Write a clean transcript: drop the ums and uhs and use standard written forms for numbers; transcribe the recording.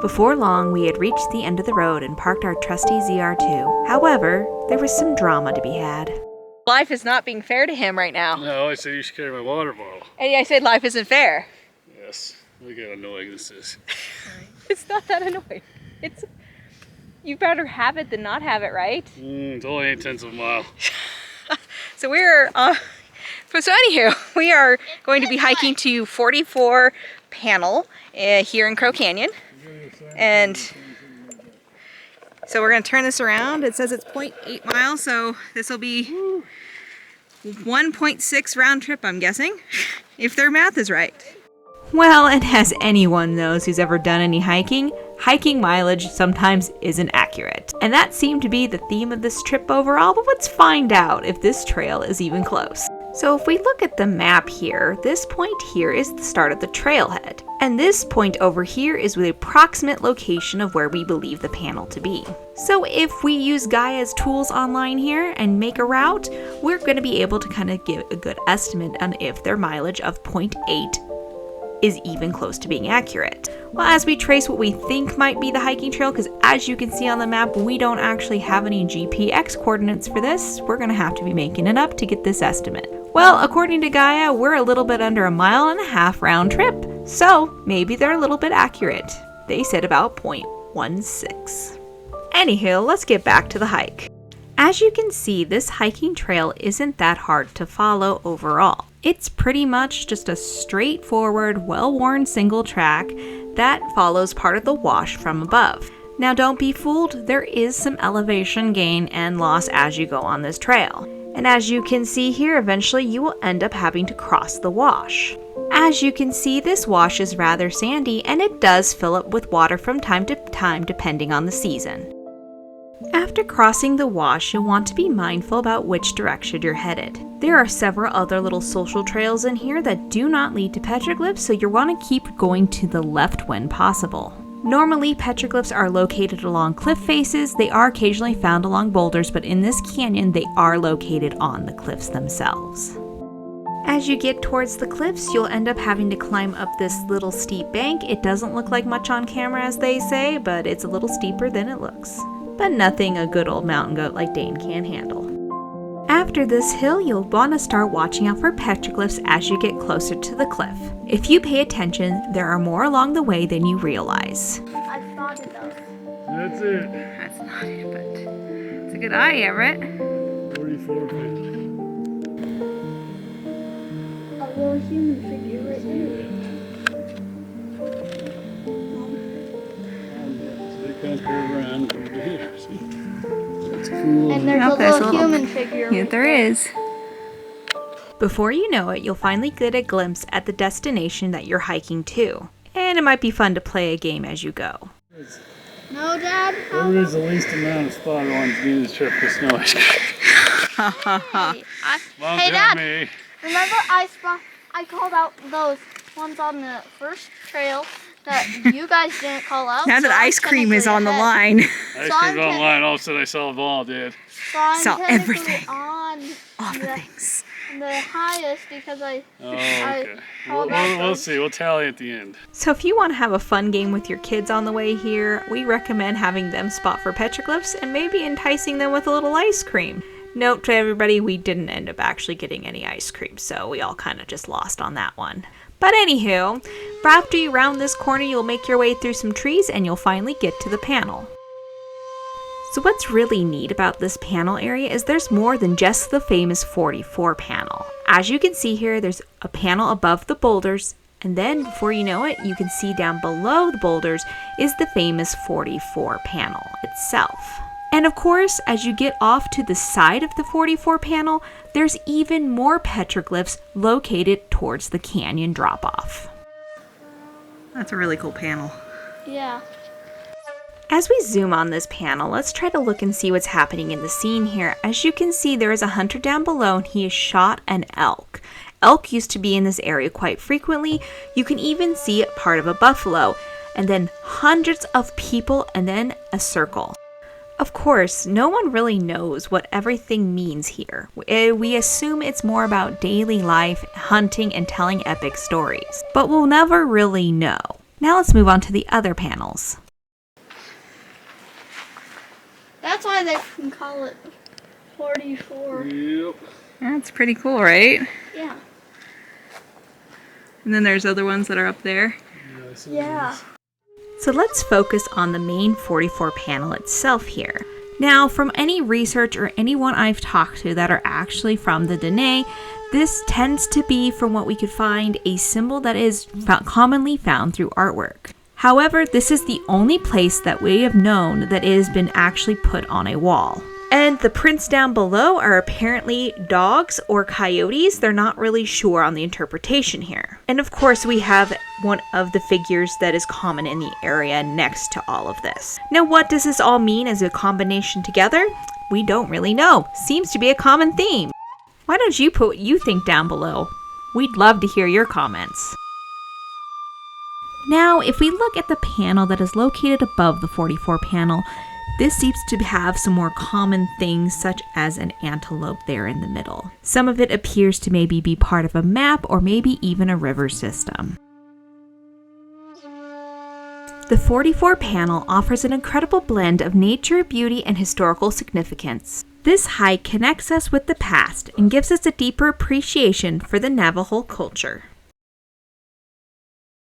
Before long, we had reached the end of the road and parked our trusty ZR2. However, there was some drama to be had. Life is not being fair to him right now. No, I said you should carry my water bottle. And I said life isn't fair. Yes, look how annoying this is. It's not that annoying. You better have it than not have it, right? It's only 8/10 of a mile. So anywho, we are going to be hiking to 44 panel here in Crow Canyon. And so we're going to turn this around. It says it's 0.8 miles, so this will be 1.6 round trip, I'm guessing, if their math is right. Well, and as anyone knows who's ever done any hiking, hiking mileage sometimes isn't accurate. And that seemed to be the theme of this trip overall, but let's find out if this trail is even close. So if we look at the map here, this point here is the start of the trailhead. And this point over here is the approximate location of where we believe the panel to be. So if we use Gaia's tools online here and make a route, we're going to be able to kind of give a good estimate on if their mileage of 0.8 is even close to being accurate. Well, as we trace what we think might be the hiking trail, because as you can see on the map, we don't actually have any GPX coordinates for this, we're going to have to be making it up to get this estimate. Well, according to Gaia, we're a little bit under 1.5 miles round trip, so maybe they're a little bit accurate. They said about 0.16. Anywho, let's get back to the hike. As you can see, this hiking trail isn't that hard to follow overall. It's pretty much just a straightforward, well-worn single track that follows part of the wash from above. Now don't be fooled, there is some elevation gain and loss as you go on this trail. And as you can see here, eventually you will end up having to cross the wash. As you can see, this wash is rather sandy and it does fill up with water from time to time depending on the season. After crossing the wash, you'll want to be mindful about which direction you're headed. There are several other little social trails in here that do not lead to petroglyphs, so you'll want to keep going to the left when possible. Normally, petroglyphs are located along cliff faces. They are occasionally found along boulders, but in this canyon, they are located on the cliffs themselves. As you get towards the cliffs, you'll end up having to climb up this little steep bank. It doesn't look like much on camera, as they say, but it's a little steeper than it looks. But nothing a good old mountain goat like Dane can't handle. After this hill, you'll want to start watching out for petroglyphs as you get closer to the cliff. If you pay attention, there are more along the way than you realize. I spotted those. That's it. That's not it, but it's a good eye, Everett. 44 feet. A little human figure right here. Kind of curve around over here. See? That's cool. And there's a little human figure. Yeah, there is. Before you know it, you'll finally get a glimpse at the destination that you're hiking to. And it might be fun to play a game as you go. No, Dad. Where is the least amount of spot on to do this trip with snow ice cream? Hey, Dad. Me. Remember I called out those ones on the first trail that you guys didn't call out. Now that ice cream is on the line. Ice cream's online. All of a sudden I saw a ball, dude. So I'm Saw technically everything. on All the things. the highest because I Okay. called out We'll those. see. We'll tally at the end. So if you want to have a fun game with your kids on the way here, we recommend having them spot for petroglyphs and maybe enticing them with a little ice cream. Note to everybody, we didn't end up actually getting any ice cream, so we all kind of just lost on that one. But anywho, after you round this corner, you'll make your way through some trees and you'll finally get to the panel. So what's really neat about this panel area is there's more than just the famous 44 panel. As you can see here, there's a panel above the boulders, and then before you know it, you can see down below the boulders is the famous 44 panel itself. And of course, as you get off to the side of the 44 panel, there's even more petroglyphs located towards the canyon drop-off. That's a really cool panel. Yeah. As we zoom on this panel, let's try to look and see what's happening in the scene here. As you can see, there is a hunter down below and he has shot an elk. Elk used to be in this area quite frequently. You can even see part of a buffalo, and then hundreds of people, and then a circle. Of course, no one really knows what everything means here. We assume it's more about daily life, hunting, and telling epic stories. But we'll never really know. Now let's move on to the other panels. That's why they can call it 44. Yep. That's pretty cool, right? Yeah. And then there's other ones that are up there. Yeah, I see Yeah. these. So let's focus on the main 44 panel itself here. Now, from any research or anyone I've talked to that are actually from the Dene, this tends to be, from what we could find, a symbol that is commonly found through artwork. However, this is the only place that we have known that it has been actually put on a wall. And the prints down below are apparently dogs or coyotes. They're not really sure on the interpretation here. And of course, we have one of the figures that is common in the area next to all of this. Now, what does this all mean as a combination together? We don't really know. Seems to be a common theme. Why don't you put what you think down below? We'd love to hear your comments. Now, if we look at the panel that is located above the 44 panel, this seems to have some more common things, such as an antelope there in the middle. Some of it appears to maybe be part of a map or maybe even a river system. The 44 panel offers an incredible blend of nature, beauty, and historical significance. This hike connects us with the past and gives us a deeper appreciation for the Navajo culture.